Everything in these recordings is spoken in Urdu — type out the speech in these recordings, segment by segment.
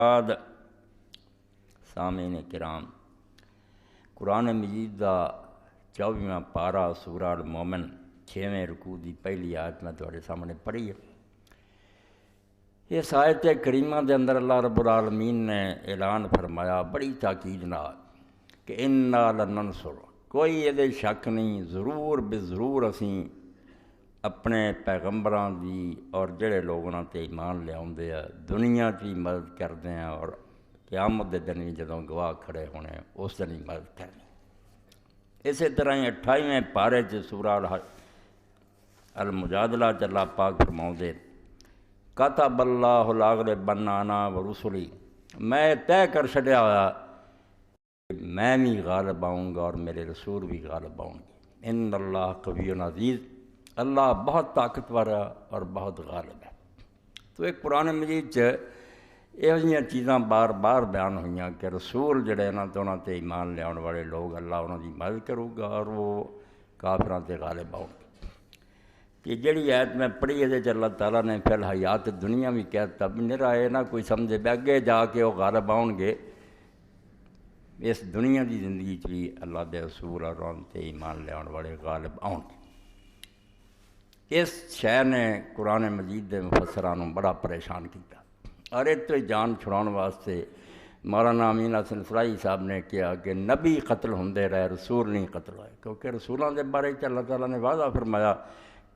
بعد سامعین کرام، قرآن مجید دا 24واں پارا سورہ المومن 6ویں رکوع دی پہلی آیت میں تھوڑے سامنے پڑھی ہے۔ اس آیت کریمہ دے اندر اللہ رب العالمین نے اعلان فرمایا بڑی تاکید نال کہ اِنَّا لَنَنْصُرُ، کوئی یہ شک نہیں، ضرور بضرور اسی اپنے پیغمبراں دی اور جڑے لوگوں تے ایمان لے آؤندے ہیں دنیا کی مدد کردے ہیں، اور قیامت دے دن بھی جدوں گواہ کھڑے ہونے اس دن ہی مدد کرنی۔ اسی طرح ہی 28ویں پارے سورہ المجادلہ اللہ پاک فرماؤندے کتب اللہ لاغلبن انا ورسلی، میں طے کر چھڈیا ہوا کہ میں بھی غالب آؤں گا اور میرے رسول بھی غالب آؤں گے۔ ان اللہ قوی عزیز، اللہ بہت طاقتور ہے اور بہت غالب ہے۔ تو ایک قرآن مجید یہ چیزاں بار بار بیان ہوئیاں کہ رسول جڑے نا تو انہوں تے ایمان لے آنے والے لوگ اللہ انہوں دی مدد کرو گا اور وہ کافراں تے غالب آؤں گے۔ کہ جڑی آیت میں پڑھی ہے اللہ تعالیٰ نے فی الحیات دنیا بھی کہتا بھی نہیں رہے نا کوئی سمجھے بھی اگے جا کے وہ غالب آؤں گے، اس دنیا دی زندگی بھی اللہ دے رسول اور انہوں تے ایمان لے آنے والے غالب آؤں گے۔ اس شے نے قرآن مجید دے مفسرانوں بڑا پریشان کیا، اور اس تو جان چھڑاؤن واسطے مولانا امین حسن فلاحی صاحب نے کہا کہ نبی قتل ہوندے رہے، رسول نہیں قتل ہوئے، کیونکہ رسولوں کے بارے اللہ تعالیٰ نے وعدہ فرمایا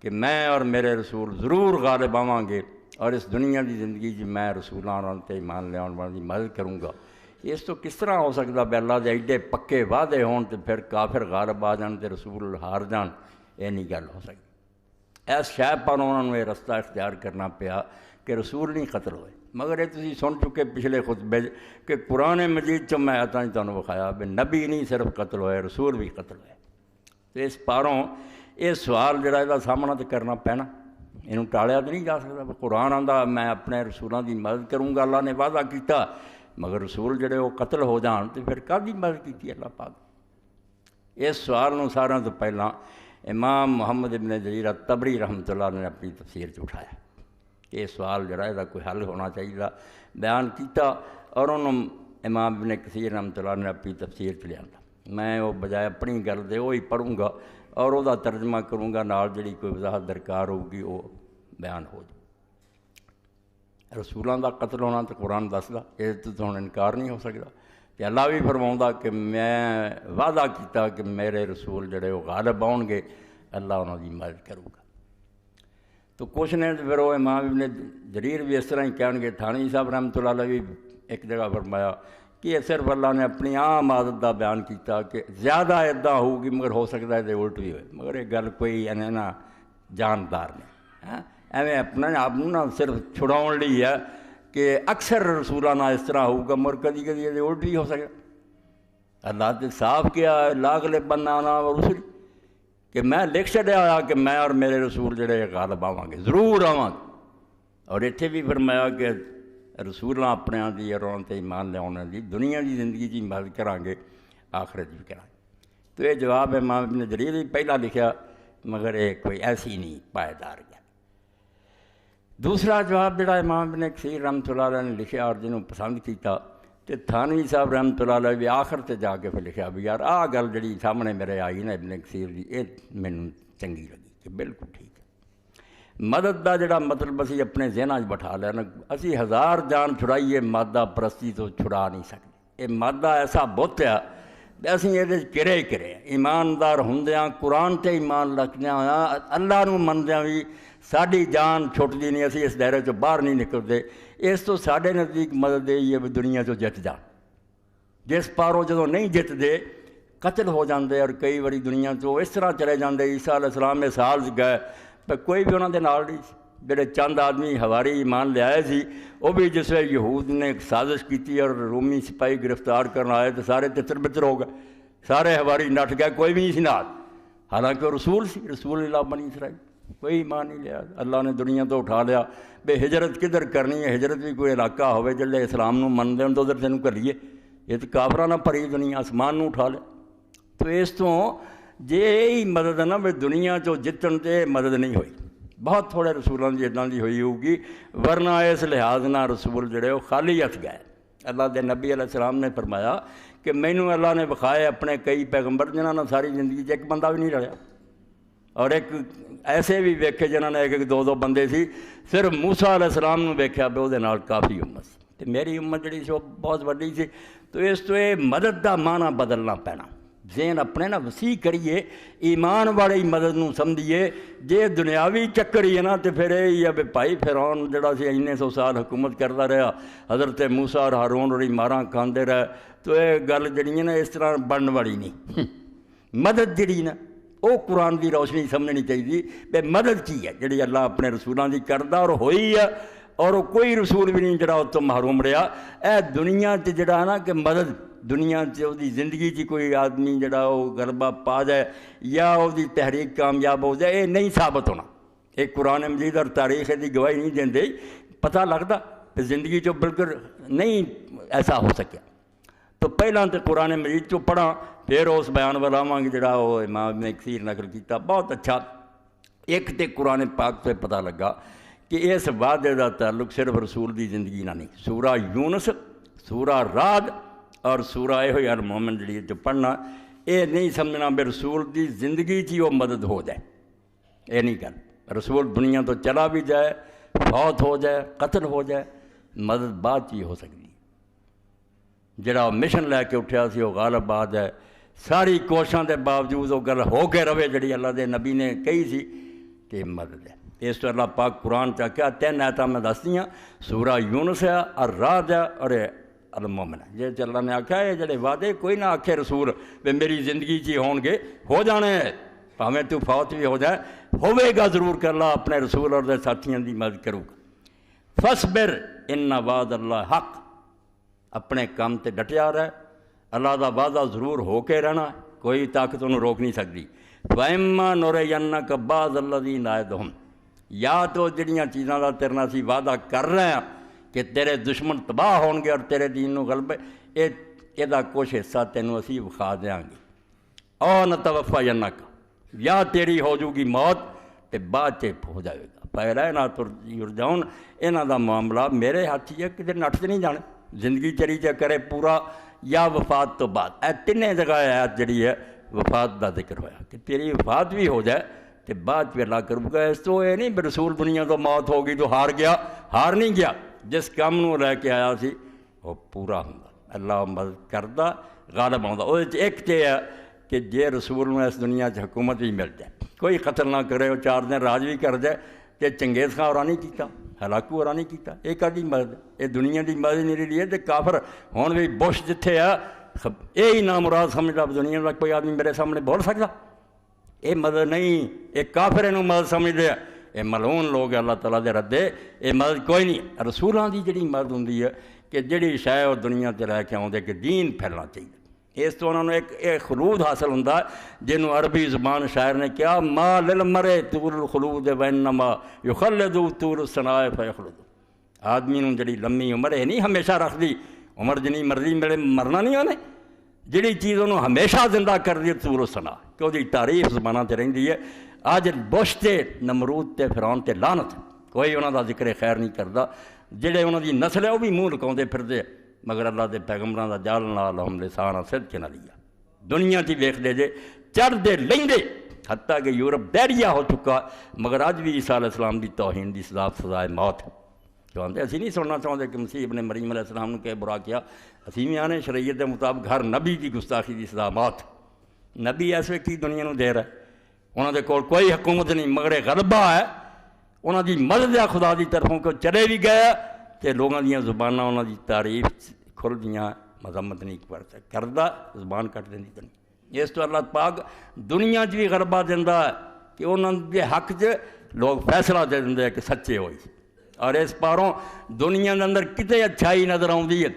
کہ میں اور میرے رسول ضرور غالب آواں گے، اور اس دنیا کی زندگی میں رسولاں اور تے ایمان لے آنے والوں کی مدد کروں گا۔ اس تو کس طرح ہو سکتا بھی اللہ دے ایڈے پکے وعدے ہون تے پھر کافر غالب آ جان تے رسول ہار جان؟ یہ نہیں گل ہو سکتی۔ اس شے پر انہوں نے یہ رستہ اختیار کرنا پیا کہ رسول نہیں قتل ہوئے، مگر یہ تسی سن چکے پچھلے خطبے کہ قرآن مجید میں آیتاں تمہیں بخایا بھی نبی نہیں صرف قتل ہوئے، رسول بھی قتل ہوئے۔ تو اس پاروں یہ سوال جڑا یہ سامنا تو کرنا پینا، یہ ٹالیا تو نہیں جا سکتا۔ قرآن آندا میں اپنے رسولوں کی مدد کروں گا، اللہ نے وعدہ کیتا، مگر رسول جڑے وہ قتل ہو جان تو پھر کدی مدد کی اللہ پاک؟ اس سوال نو سارا تو پہلا امام محمد ابن جریر الطبری رحمۃ اللہ نے اپنی تفسیر اٹھایا کہ یہ سوال جڑا ہے کوئی حل ہونا چاہیے، بیان کیتا، اور انہوں امام ابن کثیر رحمۃ اللہ نے اپنی تفسیر لیا۔ میں وہ بجائے اپنی گل دے وہی پڑھوں گا اور وہ ترجمہ کروں گا، نال جڑی کوئی وضاحت درکار ہوگی وہ بیان ہو جائے۔ رسولوں کا قتل ہونا تو قرآن دسدا، یہ تو ہن انکار نہیں ہو سکتا کہ اللہ بھی فرماؤں کہ میں وعدہ کیتا کہ میرے رسول جڑے وہ غالب آؤں گے، اللہ انہوں کی مدد کروں گا۔ تو کچھ نے پھر وہ امام ابن جریر بھی اس طرح ہی کہن گے، تھانوی صاحب رحمۃ اللہ علیہ بھی ایک جگہ فرمایا کہ یہ صرف اللہ نے اپنی عام عادت کا بیان کیتا کہ زیادہ ادا ہوگی، مگر ہو سکتا ہے کہ الٹ بھی ہوئے، مگر یہ گل کوئی نہ جاندار نہیں، ایویں اپنے آپ نہ صرف چھڑاؤن لی ہے کہ اکثر رسولانہ اس طرح ہوگا، مگر کدی کدی یہ الٹ بھی ہو سکتا۔ اللہ نے صاف کیا لاغلبن انا ورسلی کہ میں لکھ چھڈیا ہوا کہ میں اور میرے رسول جڑے غالب آواں گے، ضرور آواں گے۔ اور اتنے بھی فرمایا کہ رسولاں اپنے دی اور انہاں تے ایمان لے آنے دی دنیا کی زندگی کی مدد کریں گے، آخرت بھی کریں گے۔ تو یہ جواب امام ابن جریر بھی پہلا لکھا، مگر یہ کوئی ایسی نہیں پائیدار گل۔ دوسرا جواب جڑا امام ابن کثیر رحمۃ اللہ علیہ نے لکھا اور جنہوں پسند کیتا، تو تھانوی صاحب رحمۃ اللہ علیہ بھی آخر تے جا کے پھر لکھا بھی یار آہ گل جڑی سامنے میرے آئی نا ابن کثیر دی، یہ مینوں چنگی لگی کہ بالکل ٹھیک ہے۔ مدد کا جڑا مطلب اسی اپنے ذہن بٹھا لینا، اسی ہزار جان چھڑائیے مادہ پرستی تو چھڑا نہیں سکتے۔ یہ مادہ ایسا بت ہے اسی یہ کرے کرے ایماندار ہوندیاں قرآن تے ایمان رکھدیاں اللہ نو مندیاں بھی ساری جان چھٹتی نہیں، اسی اس دائرے چوں باہر نہیں نکلتے۔ اس تو ساڈے نزدیک مدد یہ ہے بھی دنیا چوں جت جان، جس پاروں جدوں نہیں جت دے قتل ہو جاندے، اور کئی واری دنیا چوں اس طرح چلے جاندے۔ عیسیٰ علیہ السلام میں سال گئے پر کوئی بھی انہوں دے نال نہیں، جڑے چند آدمی ہواری ایمان لے آئے سی، وہ بھی جس وقت یہود نے ایک سازش کی اور رومی سپاہی گرفتار کرنا آئے تو سارے تتر بتر ہو گئے، سارے ہواری نٹ گئے، کوئی بھی نہیں سی نال، حالانکہ وہ رسول سی، رسول اللہ بنی اسرائیل، کوئی ایمان نہیں لیا۔ اللہ نے دنیا تو اٹھا لیا بے ہجرت کدھر کرنی ہے، ہجرت بھی کوئی علاقہ ہوئے جلے اسلام نو من دین تو ادھر تینوں کریے، یہ تو کافرانہ پری دنیا آسمان نو اٹھا لیا۔ تو اس تو جے یہی مدد ہے نا بھی دنیا چو جتن تے مدد نہیں ہوئی، بہت تھوڑے رسولوں کی ادا کی ہوئی ہوگی، ورنہ اس لحاظ نہ رسول جڑے وہ خالی ہتھ گئے۔ اللہ دے نبی علیہ السلام نے فرمایا کہ مینوں اللہ نے بخائے اپنے کئی پیغمبر جنہاں نے ساری زندگی ایک بندہ بھی نہیں رلیا، اور ایک ایسے بھی ویکھے جنہاں نے ایک دو بندے سی، صرف موسیٰ علیہ السلام نو ویکھیا بھی وہ نال کافی امت سی، تے میری امت جڑی سی وہ بہت وڈی سی۔ تو اس تو یہ مدد دا معنی بدلنا پینا، ذہن اپنے نا وسیع کریے، ایمان والی مدد نو سمجھیے۔ جے دنیاوی چکر ہی ہے نا تو پھر یہ ہے بھائی فرعون جڑا سی اتنے 100 سال حکومت کرتا رہا، حضرت موسیٰ اور ہارون اور ماراں کھاندے رہے، تو یہ گل جڑی ہے نا اس طرح بننے والی نہیں۔ مدد جڑی نا وہ قرآن دی روشنی سمجھنی چاہیے بے مدد کی ہے جڑی اللہ اپنے رسولوں دی کردا اور ہوئی ہے، اور وہ کوئی رسول بھی نہیں جڑا اس تو محروم رہا۔ اے دنیا تے جڑا ہے نا کہ مدد دنیا تے دی زندگی چ کوئی آدمی جڑا وہ غلبہ پا جائے یا وہ دی تحریک کامیاب ہو جائے، یہ نہیں ثابت ہونا۔ ایک قرآن مجید اور تاریخ دی گواہی نہیں دیندے، پتہ لگتا کہ زندگی چ بالکل نہیں ایسا ہو سکیا۔ تو پہلا تو قرآن مجید چو پڑھا، پھر اس بیان والا گے جڑا وہ امام نے کثیر نقل کیتا، بہت اچھا۔ ایک تے قرآن پاک سے پتہ لگا کہ اس وعدے دا تعلق صرف رسول دی زندگی نہ نہیں، سورہ یونس، سورہ رعد اور سورہ یہ المومن جڑی جو پڑھنا، یہ نہیں سمجھنا بے رسول دی زندگی چی وہ مدد ہو جائے، یہ نہیں کر رسول دنیا تو چلا بھی جائے، فوت ہو جائے، قتل ہو جائے، مدد بعد چی ہو سکتی۔ جڑا مشن لے کے اٹھیا سی وہ غالب آ جائے، ساری کوششاں دے باوجود وہ گل ہو کے رہے جڑی اللہ دے نبی نے کہی سی کہ مدد ہے۔ اس تو اللہ پاک قرآن چاہ کیا 3 آیتاں میں دس دیاں، سورہ یونس ہے، الرعد ہے اور المومن ہے۔ جے اللہ نے آکھا ہے جڑے وعدے کوئی نہ آکھے رسول کہ میری زندگی چی ہون گے، ہو جانے ہیں، پاویں تو فوت بھی ہو جائے، ہوئے گا ضرور کہ اللہ اپنے رسول اور دے ساتھیاں دی مدد کرو گا۔ فصبر ان وعد اللہ حق، اپنے کام تے ڈٹیا رہے، اللہ دا وعدہ ضرور ہو کے رہنا، کوئی طاقت انہوں روک نہیں سکتی۔ فَإِمَّا نُرِيَنَّكَ بَعْضَ الَّذِي نَعِدُهُمْ، یا تو جڑیاں چیزاں دا تیرے نال اسی وعدہ کر رہے ہیں کہ تیرے دشمن تباہ ہون گے اور تیرے دین نو غلبہ، یہ دا کچھ حصہ تینوں اسی وکھا دیاں گے۔ او نتوفینک، یا تیری ہو جو گی موت تے بعد چ ہو جائے گا۔ فَإِلَيْنَا یرجعون، انہاں دا معاملہ میرے ہاتھ ہی ہے، کدھر نٹ تے نہیں جانے، زندگی چلی چا کرے پورا یا وفات تو بعد۔ اے تینے جگہ آیات جڑی ہے وفات دا ذکر ہویا کہ تیری وفات بھی ہو جائے تو بعد پہ اللہ کروں گا۔ اس تو یہ نہیں بھی رسول دنیا تو موت ہوگی تو ہار گیا، ہار نہیں گیا، جس کام نو لے کے آیا سی وہ پورا ہوندا، اللہ مدد کردا، غالب ہوندا۔ وہ ایک تے ہے کہ جے رسول نو اس دنیا چ حکومت بھی مل جائے، کوئی قتل نہ کرے، وہ 4 دن راج بھی کر جائے، تے چنگیز خان اور نہیں کیتا، ہلاکو اور نہیں کیتا، یہ کدی مدد، یہ دنیا دی مدد نہیں رہی ہے۔ تے کافر ہون بھی بش جتھے ہے یہی نامراد سمجھدا، دنیا دا کوئی آدمی میرے سامنے بول سکتا، یہ مدد نہیں، یہ کافر انہوں مدد سمجھتے ہیں، یہ ملعون لوگ اللہ تعالیٰ دے ردے، یہ مدد کوئی نہیں۔ رسولوں دی جڑی مدد ہوندی ہے کہ جڑی شے اور دنیا تے لے کے آؤندے کہ دین پھیلنا چاہیے، اس تو انہوں نے ایک خلود حاصل ہوتا ہے جنہوں عربی زبان شاعر نے کیا، ما للمرء طول الخلود وانما یخلد طول الثناء فیخلد۔ آدمی نوں جڑی لمبی عمر ہے نہیں ہمیشہ رکھ دی، عمر جنی مرضی ملے مرنا نہیں ہونے، جڑی چیز انہوں ہمیشہ زندہ کر دی طول الثناء، کہ وہ تعریف زبانہ تے رہندی ہے۔ آج بش تے نمرود تے فرعون تے لعنت، کوئی انہوں دا ذکر خیر نہیں کردا، جڑے انہوں دی نسل ہے وہ بھی منہ لکاؤندے پھردے، مگر اللہ دے پیغمبراں دا جعلنا لہم لسان صدق نہ لیا۔ دنیا تی ویکھ دے جے چڑھ دے لیندے، حتیٰ کہ یورپ ڈیریا ہو چکا، مگر اج بھی عیسیٰ علیہ السلام دی توہین دی سزائے موت ہے۔ چاہتے اسی نہیں سننا چاہتے کہ مسیح ابن مریم علیہ السلام نے کہ برا کیا، اسی بھی آنے شریعت کے مطابق ہر نبی کی گستاخی کی سزا موت۔ نبی ایسے کی دنیا نو دے رہا ہے، انہوں دے کول کوئی حکومت نہیں، مگر غلبہ ہے، انہوں دی مدد ہے خدا دی طرفوں کو، چلے بھی گئے تے لوگوں دیاں زباناں انہوں دی تعریف کھل دیاں، مذمت نہیں کردہ، زبان کٹ دینی دنیا۔ اس تو اللہ پاک دنیا چ بھی غلبہ دیندہ ہے کہ انہوں دے حق چ لوگ فیصلہ دے دیں کہ سچے ہوئی، اور اس پاروں دنیا کے اندر کتے اچھائی نظر آتی ہے۔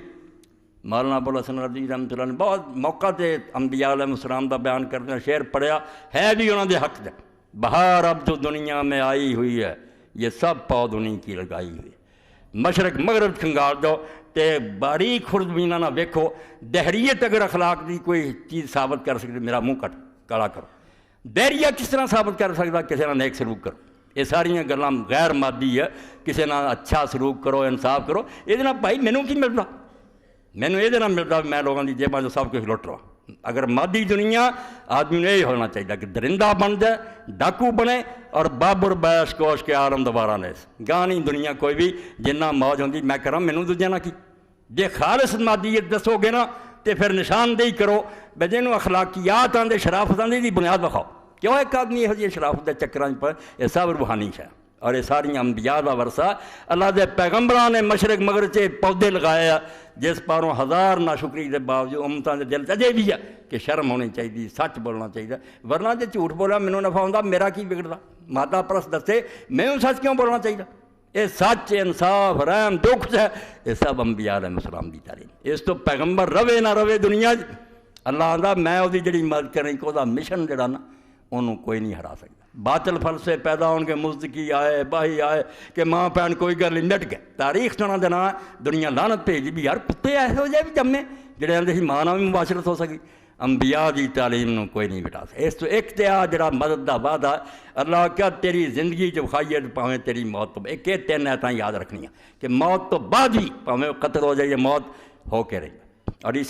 مولانا ابوالحسن رضوی رحمۃ اللہ نے بہت موقع تے انبیاء علیہ السلام دا بیان کرتے ہیں، شعر پڑھیا ہے بھی انہوں دے حق دے، بہار اب تو دنیا میں آئی ہوئی ہے، یہ سب پود انہیں کی لگائی ہوئی ہے۔ مشرق مغرب کھنگال دو تے باریک خوردبینہ نہ ویکھو، دہریت اگر اخلاق دی کوئی چیز ثابت کر سکتے میرا منہ کٹ کالا کرو، دہریہ کس طرح ثابت کر سکتا کسی نہ نیک سلوک کرو، یہ ساریاں گلاں غیر مادی ہے، کسی نہ اچھا سلوک کرو، انصاف کرو، یہ بھائی مینوں کی ملتا، مینوں یہ نہ ملتا میں لوگوں کی جیباں جو سب کچھ لٹ رہا. اگر مادی دنیا آدمی نے یہ ہونا چاہیے کہ درندہ بن جائے, ڈاکو بنے اور بابر بیش کوش کے عالم دوبارہ نے گاہ نہیں دنیا کوئی بھی جنہ موج ہوندی میں کراں مینوں دوجے نہ کی. جے خالص مادیت دسو گے نا تو پھر نشاندہی کرو بے جنوں اخلاقیات آندے شرافت آندے دی بنیاد بخاؤ. کیوں ایک آدمی یہ جی شرافت دے چکراں پر یہ سب روحانی ہے اور یہ ساری انبیاء دا ورثہ اللہ دے پیغمبراں نے مشرق مغرب سے پودے لگائے جس پاروں ہزار ناشکری دے باوجود امتاں دے دل چجے بھی ہے کہ شرم ہونی چاہیے, سچ بولنا چاہیے. ورنہ جے جھوٹ بولا مینوں نفع ہوندا میرا کی بگڑدا, مادہ پرست دسے میں سچ کیوں بولنا چاہیے. یہ سچ انصاف رحم جو کچھ ہے یہ سب انبیاء علیہ السلام دی تعلیم. اس تو پیغمبر رہے نہ رہے دنیا اللہ آندا میں وہ جڑی مدد کریں کہ وہ مشن جڑا نا انہوں کوئی نہیں ہرا سکتا. باطل فلسفے پیدا ہون کے مزدکی آئے باہی آئے کہ ماں بہن کوئی گل نہیں مٹ گئے. تاریخ سنا دینا دنیا لعنت بھیجی بھی یار کتے ایسے ہو جائے بھی جمے جڑے آندے سی ماں نال بھی مباشرت ہو سکی. انبیاء دی تعلیم نو کوئی نہیں بٹا سکتا. اس تو ایک تیا جڑا مدد دا وعدہ اللہ کیا تیری زندگی جو کھائیے پاویں تیری موت تو ایک 3 ایتاں یاد رکھنیاں کہ موت تو بعد ہی پاویں قتل ہو جائے موت ہو کے رہی. اور اس